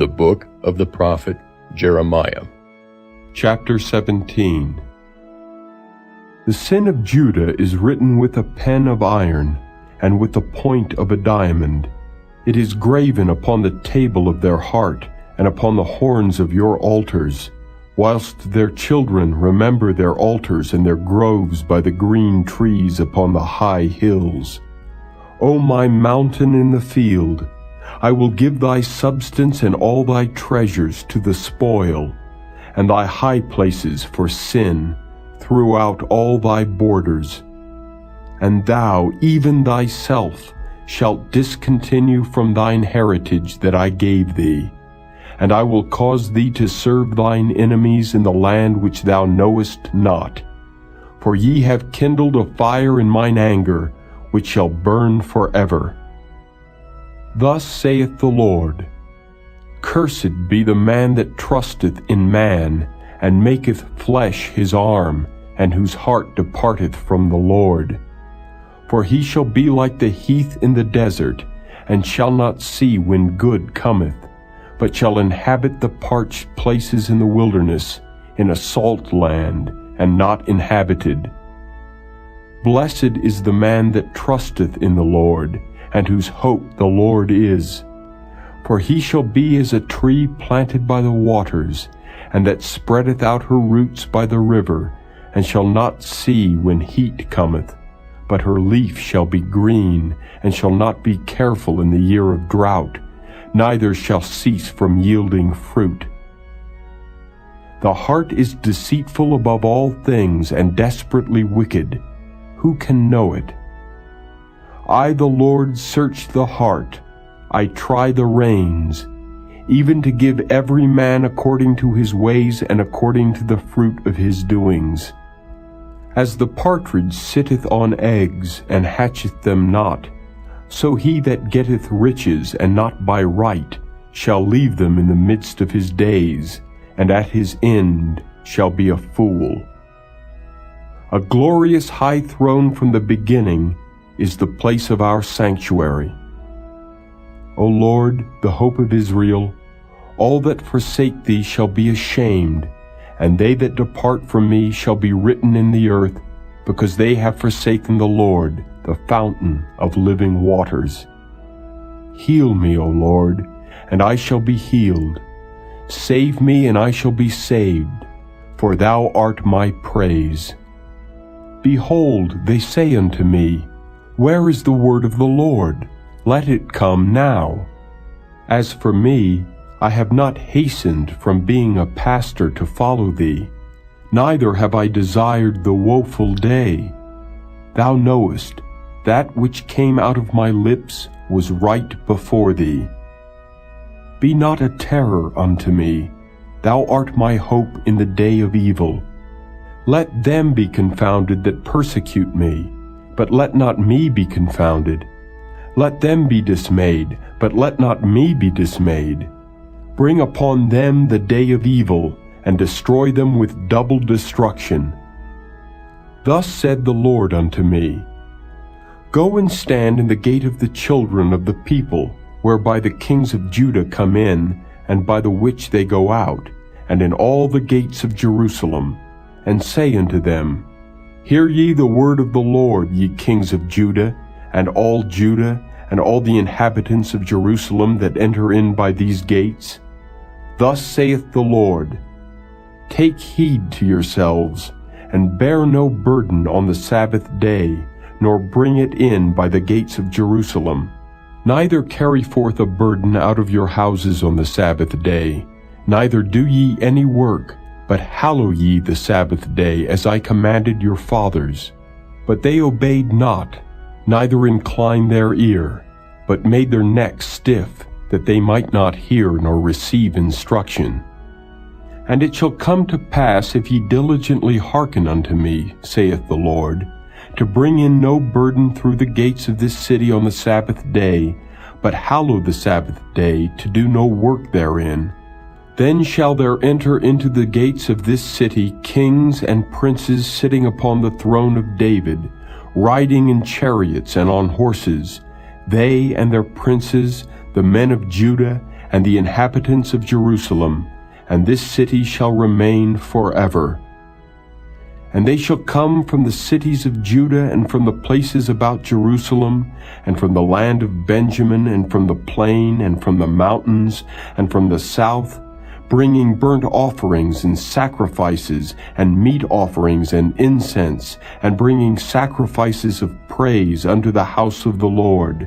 The book of the prophet Jeremiah. Chapter 17. The sin of Judah is written with a pen of iron, and with the point of a diamond. It is graven upon the table of their heart, and upon the horns of your altars, whilst their children remember their altars and their groves by the green trees upon the high hills. O my mountain in the field, I will give thy substance and all thy treasures to the spoil, and thy high places for sin throughout all thy borders. And thou, even thyself, shalt discontinue from thine heritage that I gave thee, and I will cause thee to serve thine enemies in the land which thou knowest not. For ye have kindled a fire in mine anger, which shall burn forever. Thus saith the Lord, Cursed be the man that trusteth in man, and maketh flesh his arm, and whose heart departeth from the Lord. For he shall be like the heath in the desert, and shall not see when good cometh, but shall inhabit the parched places in the wilderness, in a salt land, and not inhabited. Blessed is the man that trusteth in the Lord, and whose hope the Lord is. For he shall be as a tree planted by the waters, and that spreadeth out her roots by the river, and shall not see when heat cometh, but her leaf shall be green, and shall not be careful in the year of drought, neither shall cease from yielding fruit. The heart is deceitful above all things, and desperately wicked. Who can know it? I, the Lord, search the heart, I try the reins, even to give every man according to his ways and according to the fruit of his doings. As the partridge sitteth on eggs, and hatcheth them not, so he that getteth riches, and not by right, shall leave them in the midst of his days, and at his end shall be a fool. A glorious high throne from the beginning is the place of our sanctuary. O Lord, the hope of Israel, all that forsake thee shall be ashamed, and they that depart from me shall be written in the earth, because they have forsaken the Lord, the fountain of living waters. Heal me, O Lord, and I shall be healed. Save me, and I shall be saved, for thou art my praise. Behold, they say unto me, Where is the word of the Lord? Let it come now. As for me, I have not hastened from being a pastor to follow thee, neither have I desired the woeful day. Thou knowest, that which came out of my lips was right before thee. Be not a terror unto me, thou art my hope in the day of evil. Let them be confounded that persecute me, but let not me be confounded. Let them be dismayed, but let not me be dismayed. Bring upon them the day of evil, and destroy them with double destruction. Thus said the Lord unto me, Go and stand in the gate of the children of the people, whereby the kings of Judah come in, and by the which they go out, and in all the gates of Jerusalem, and say unto them, Hear ye the word of the Lord, ye kings of Judah, and all Judah, and all the inhabitants of Jerusalem that enter in by these gates. Thus saith the Lord, Take heed to yourselves, and bear no burden on the Sabbath day, nor bring it in by the gates of Jerusalem. Neither carry forth a burden out of your houses on the Sabbath day, neither do ye any work, but hallow ye the Sabbath day, as I commanded your fathers. But they obeyed not, neither inclined their ear, but made their necks stiff, that they might not hear nor receive instruction. And it shall come to pass, if ye diligently hearken unto me, saith the Lord, to bring in no burden through the gates of this city on the Sabbath day, but hallow the Sabbath day, to do no work therein. Then shall there enter into the gates of this city kings and princes sitting upon the throne of David, riding in chariots and on horses, they and their princes, the men of Judah, and the inhabitants of Jerusalem, and this city shall remain forever. And they shall come from the cities of Judah, and from the places about Jerusalem, and from the land of Benjamin, and from the plain, and from the mountains, and from the south, bringing burnt offerings and sacrifices, and meat offerings and incense, and bringing sacrifices of praise unto the house of the Lord.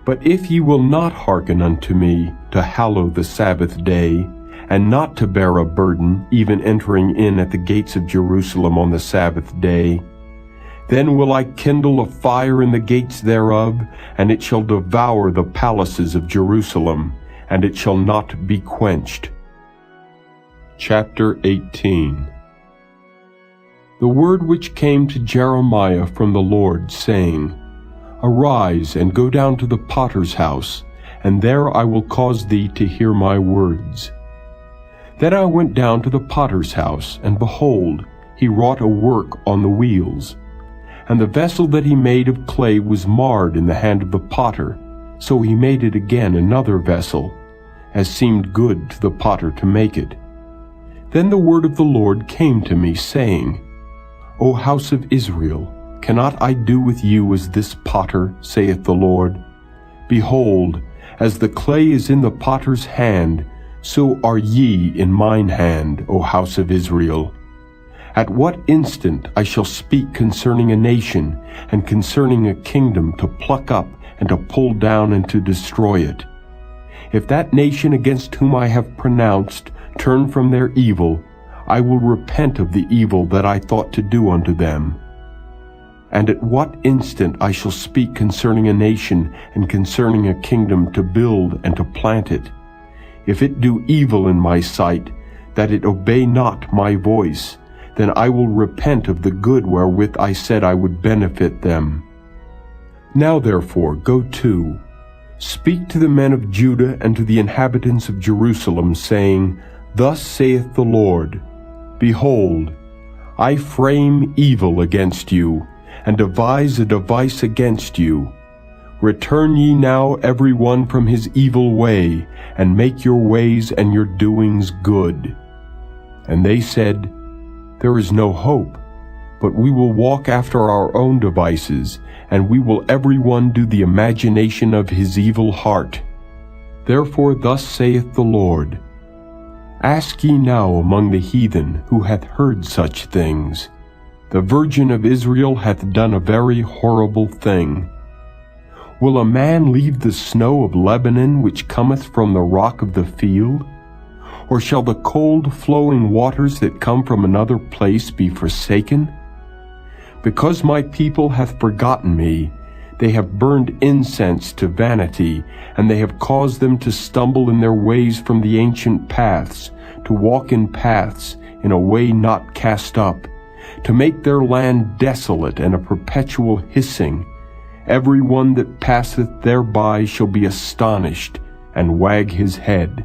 But if ye will not hearken unto me, to hallow the Sabbath day, and not to bear a burden, even entering in at the gates of Jerusalem on the Sabbath day, then will I kindle a fire in the gates thereof, and it shall devour the palaces of Jerusalem, and it shall not be quenched. Chapter 18. The word which came to Jeremiah from the Lord, saying, Arise, and go down to the potter's house, and there I will cause thee to hear my words. Then I went down to the potter's house, and behold, he wrought a work on the wheels. And the vessel that he made of clay was marred in the hand of the potter, so he made it again another vessel, as seemed good to the potter to make it. Then the word of the Lord came to me, saying, O house of Israel, cannot I do with you as this potter, saith the Lord? Behold, as the clay is in the potter's hand, so are ye in mine hand, O house of Israel. At what instant I shall speak concerning a nation, and concerning a kingdom, to pluck up, and to pull down, and to destroy it. If that nation against whom I have pronounced turn from their evil, I will repent of the evil that I thought to do unto them. And at what instant I shall speak concerning a nation, and concerning a kingdom, to build and to plant it. If it do evil in my sight, that it obey not my voice, then I will repent of the good wherewith I said I would benefit them. Now therefore go to, speak to the men of Judah and to the inhabitants of Jerusalem, saying, Thus saith the Lord, Behold, I frame evil against you, and devise a device against you. Return ye now every one from his evil way, and make your ways and your doings good. And they said, There is no hope, but we will walk after our own devices, and we will every one do the imagination of his evil heart. Therefore thus saith the Lord, Ask ye now among the heathen who hath heard such things. The Virgin of Israel hath done a very horrible thing. Will a man leave the snow of Lebanon which cometh from the rock of the field? Or shall the cold flowing waters that come from another place be forsaken? Because my people hath forgotten me, they have burned incense to vanity, and they have caused them to stumble in their ways from the ancient paths, to walk in paths in a way not cast up, to make their land desolate and a perpetual hissing. Every one that passeth thereby shall be astonished, and wag his head.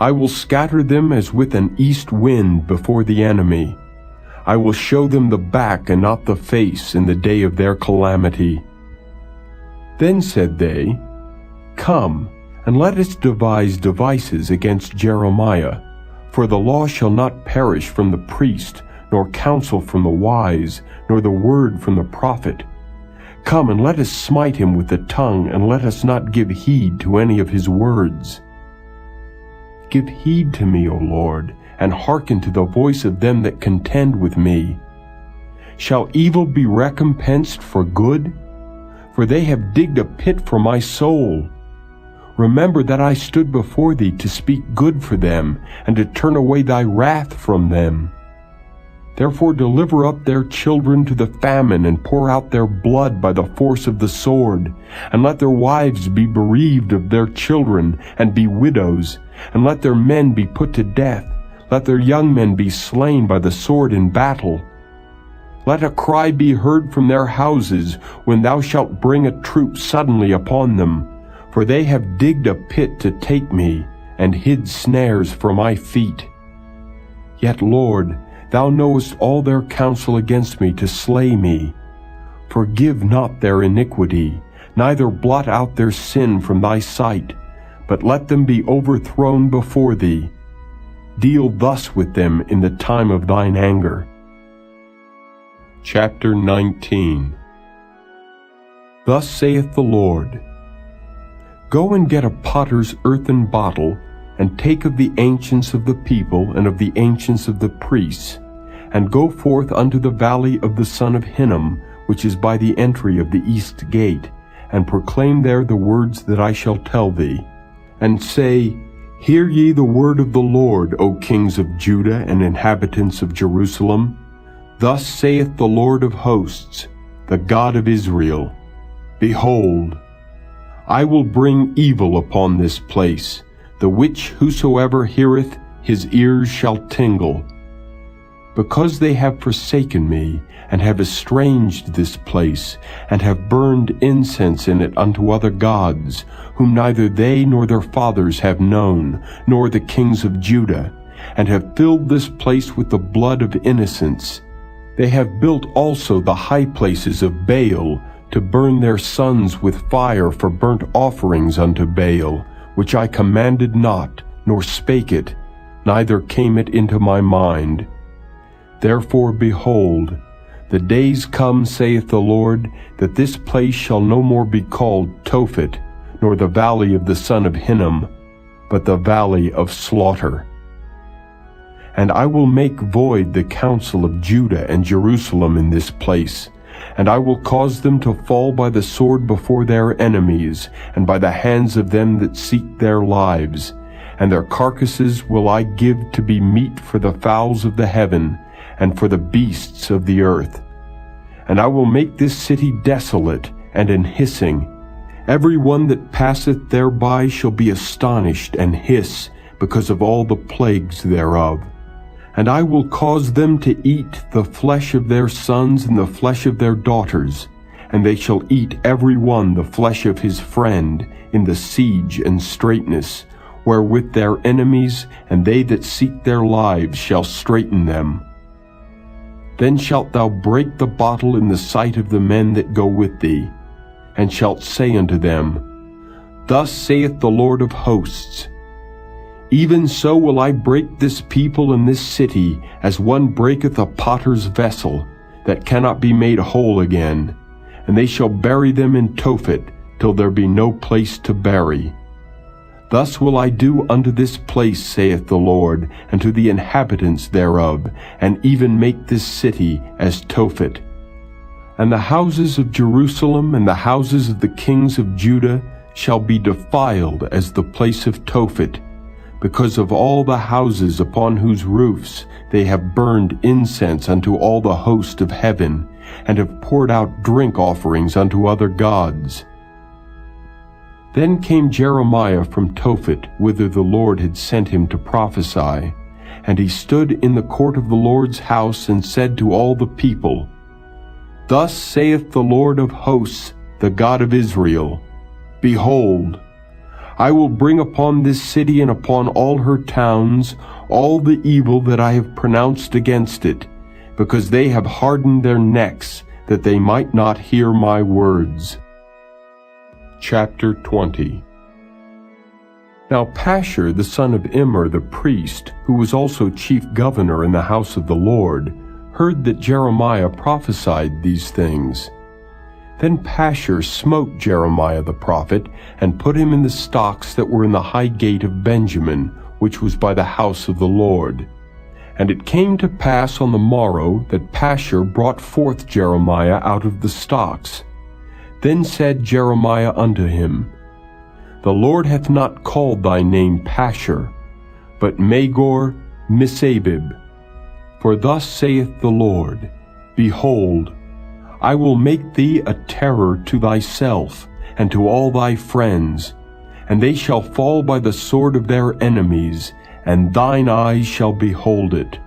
I will scatter them as with an east wind before the enemy. I will show them the back and not the face in the day of their calamity. Then said they, Come, and let us devise devices against Jeremiah, for the law shall not perish from the priest, nor counsel from the wise, nor the word from the prophet. Come, and let us smite him with the tongue, and let us not give heed to any of his words. Give heed to me, O Lord, and hearken to the voice of them that contend with me. Shall evil be recompensed for good? For they have digged a pit for my soul. Remember that I stood before thee to speak good for them, and to turn away thy wrath from them. Therefore deliver up their children to the famine, and pour out their blood by the force of the sword. And let their wives be bereaved of their children, and be widows. And let their men be put to death. Let their young men be slain by the sword in battle. Let a cry be heard from their houses, when thou shalt bring a troop suddenly upon them. For they have digged a pit to take me, and hid snares for my feet. Yet, Lord, thou knowest all their counsel against me to slay me. Forgive not their iniquity, neither blot out their sin from thy sight. but let them be overthrown before thee. Deal thus with them in the time of thine anger. Chapter 19. Thus saith the Lord, Go and get a potter's earthen bottle, and take of the ancients of the people and of the ancients of the priests, and go forth unto the valley of the son of Hinnom, which is by the entry of the east gate, and proclaim there the words that I shall tell thee. And say, Hear ye the word of the Lord, O kings of Judah and inhabitants of Jerusalem. Thus saith the Lord of hosts, the God of Israel, Behold, I will bring evil upon this place, the which whosoever heareth, his ears shall tingle. Because they have forsaken me, and have estranged this place, and have burned incense in it unto other gods, whom neither they nor their fathers have known, nor the kings of Judah, and have filled this place with the blood of innocents. They have built also the high places of Baal, to burn their sons with fire for burnt offerings unto Baal, which I commanded not, nor spake it, neither came it into my mind. Therefore, behold, the days come, saith the Lord, that this place shall no more be called Tophet, nor the valley of the son of Hinnom, but the valley of slaughter. And I will make void the counsel of Judah and Jerusalem in this place, and I will cause them to fall by the sword before their enemies, and by the hands of them that seek their lives. And their carcasses will I give to be meat for the fowls of the heaven, and for the beasts of the earth. And I will make this city desolate and an hissing. Every one that passeth thereby shall be astonished and hiss, because of all the plagues thereof. And I will cause them to eat the flesh of their sons and the flesh of their daughters, and they shall eat every one the flesh of his friend in the siege and straitness, wherewith their enemies and they that seek their lives shall straiten them. Then shalt thou break the bottle in the sight of the men that go with thee, and shalt say unto them, Thus saith the Lord of hosts, Even so will I break this people and this city, as one breaketh a potter's vessel, that cannot be made whole again, and they shall bury them in Tophet, till there be no place to bury. Thus will I do unto this place, saith the Lord, and to the inhabitants thereof, and even make this city as Tophet. And the houses of Jerusalem and the houses of the kings of Judah shall be defiled as the place of Tophet, because of all the houses upon whose roofs they have burned incense unto all the host of heaven, and have poured out drink offerings unto other gods. Then came Jeremiah from Tophet, whither the Lord had sent him to prophesy. And he stood in the court of the Lord's house, and said to all the people, Thus saith the Lord of hosts, the God of Israel, Behold, I will bring upon this city and upon all her towns all the evil that I have pronounced against it, because they have hardened their necks, that they might not hear my words. Chapter 20. Now Pashur the son of Immer the priest, who was also chief governor in the house of the Lord, heard that Jeremiah prophesied these things. Then Pashur smote Jeremiah the prophet, and put him in the stocks that were in the high gate of Benjamin, which was by the house of the Lord. And it came to pass on the morrow that Pashur brought forth Jeremiah out of the stocks. Then said Jeremiah unto him, The Lord hath not called thy name Pashur, but Magor Missabib. For thus saith the Lord, Behold, I will make thee a terror to thyself, and to all thy friends, and they shall fall by the sword of their enemies, and thine eyes shall behold it.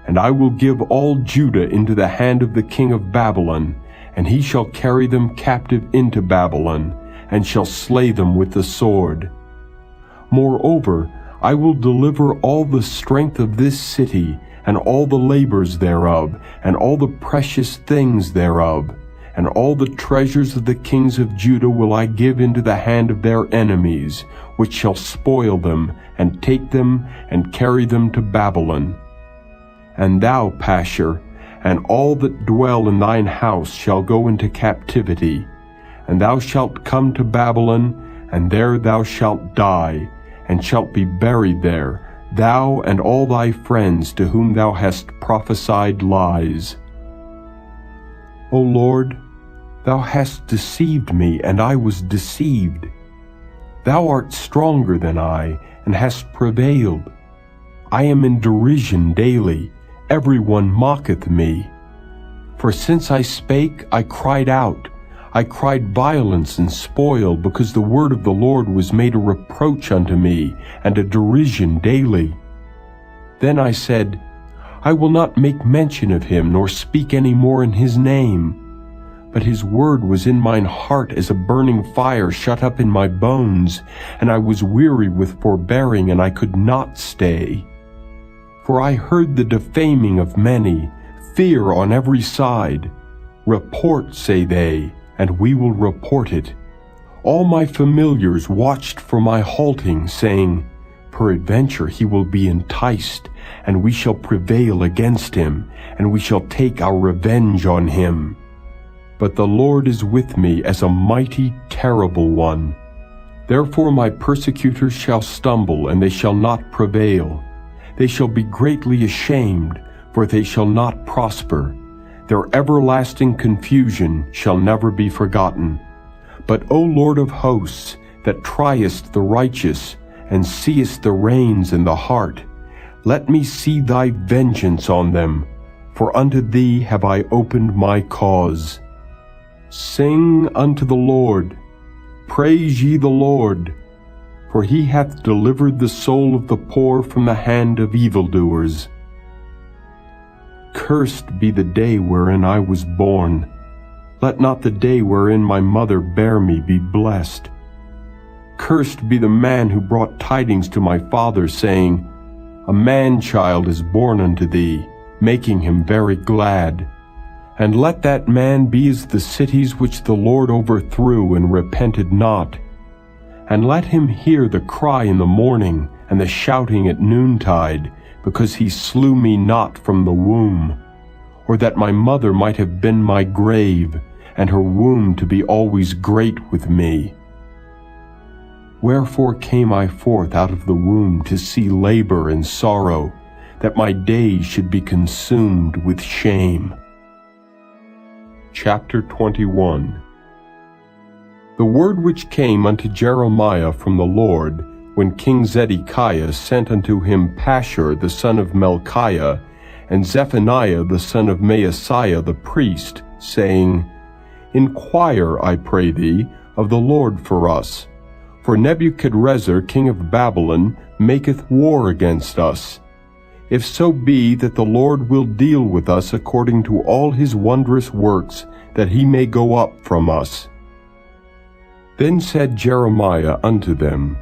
And I will give all Judah into the hand of the king of Babylon, and he shall carry them captive into Babylon, and shall slay them with the sword. Moreover, I will deliver all the strength of this city, and all the labors thereof, and all the precious things thereof, and all the treasures of the kings of Judah will I give into the hand of their enemies, which shall spoil them, and take them, and carry them to Babylon. And thou, Pashur, and all that dwell in thine house shall go into captivity, and thou shalt come to Babylon, and there thou shalt die, and shalt be buried there, thou and all thy friends to whom thou hast prophesied lies. O Lord, thou hast deceived me, and I was deceived. Thou art stronger than I, and hast prevailed. I am in derision daily, every one mocketh me. For since I spake, I cried out. I cried violence and spoil, because the word of the Lord was made a reproach unto me, and a derision daily. Then I said, I will not make mention of him, nor speak any more in his name. But his word was in mine heart as a burning fire shut up in my bones, and I was weary with forbearing, and I could not stay. For I heard the defaming of many, fear on every side. Report, say they, and we will report it. All my familiars watched for my halting, saying, Peradventure he will be enticed, and we shall prevail against him, and we shall take our revenge on him. But the Lord is with me as a mighty, terrible one. Therefore my persecutors shall stumble, and they shall not prevail. They shall be greatly ashamed, for they shall not prosper. Their everlasting confusion shall never be forgotten. But, O Lord of hosts, that triest the righteous, and seest the reins in the heart, let me see thy vengeance on them, for unto thee have I opened my cause. Sing unto the Lord, praise ye the Lord, for he hath delivered the soul of the poor from the hand of evildoers. Cursed be the day wherein I was born. Let not the day wherein my mother bare me be blessed. Cursed be the man who brought tidings to my father, saying, A man-child is born unto thee, making him very glad. And let that man be as the cities which the Lord overthrew and repented not. And let him hear the cry in the morning, and the shouting at noontide, because he slew me not from the womb, or that my mother might have been my grave, and her womb to be always great with me. Wherefore came I forth out of the womb to see labor and sorrow, that my days should be consumed with shame. Chapter 21. The word which came unto Jeremiah from the Lord, when King Zedekiah sent unto him Pashur the son of Melchiah, and Zephaniah the son of Maaseiah the priest, saying, Inquire, I pray thee, of the Lord for us. For Nebuchadrezzar king of Babylon maketh war against us. If so be that the Lord will deal with us according to all his wondrous works, that he may go up from us. Then said Jeremiah unto them,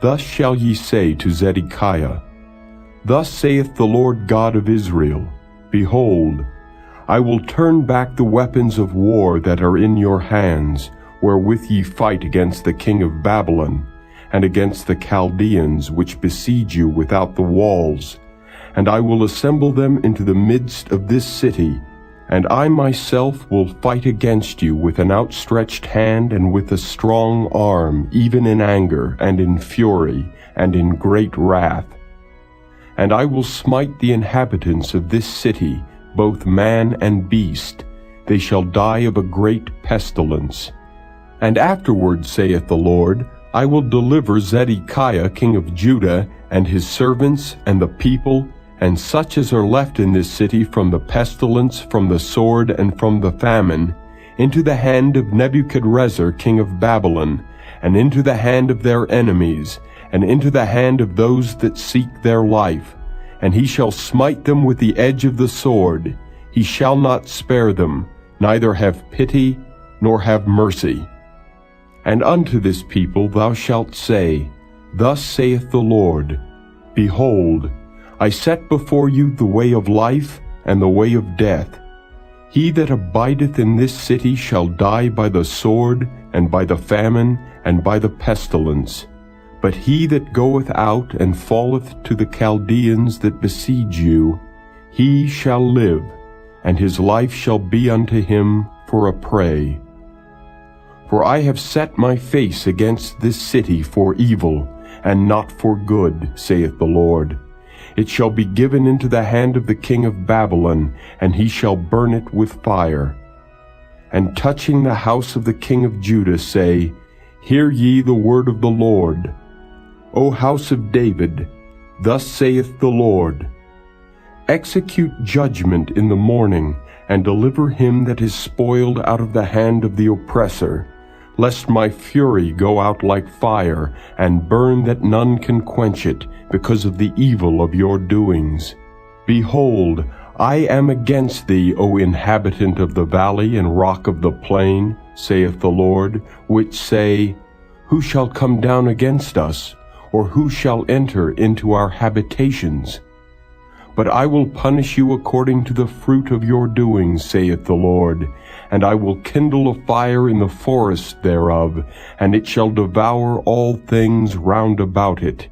Thus shall ye say to Zedekiah, Thus saith the Lord God of Israel, Behold, I will turn back the weapons of war that are in your hands, wherewith ye fight against the king of Babylon, and against the Chaldeans which besiege you without the walls, and I will assemble them into the midst of this city, and I myself will fight against you with an outstretched hand and with a strong arm, even in anger, and in fury, and in great wrath. And I will smite the inhabitants of this city, both man and beast. They shall die of a great pestilence. And afterward, saith the Lord, I will deliver Zedekiah king of Judah, and his servants, and the people, and such as are left in this city from the pestilence, from the sword, and from the famine, into the hand of Nebuchadrezzar king of Babylon, and into the hand of their enemies, and into the hand of those that seek their life. And he shall smite them with the edge of the sword. He shall not spare them, neither have pity, nor have mercy. And unto this people thou shalt say, Thus saith the Lord, Behold, I set before you the way of life and the way of death. He that abideth in this city shall die by the sword, and by the famine, and by the pestilence. But he that goeth out and falleth to the Chaldeans that besiege you, he shall live, and his life shall be unto him for a prey. For I have set my face against this city for evil, and not for good, saith the Lord. It shall be given into the hand of the king of Babylon, and he shall burn it with fire. And touching the house of the king of Judah say, Hear ye the word of the Lord. O house of David, thus saith the Lord, Execute judgment in the morning, and deliver him that is spoiled out of the hand of the oppressor, lest my fury go out like fire, and burn that none can quench it, because of the evil of your doings. Behold, I am against thee, O inhabitant of the valley and rock of the plain, saith the Lord, which say, Who shall come down against us, or who shall enter into our habitations? But I will punish you according to the fruit of your doings, saith the Lord, and I will kindle a fire in the forest thereof, and it shall devour all things round about it.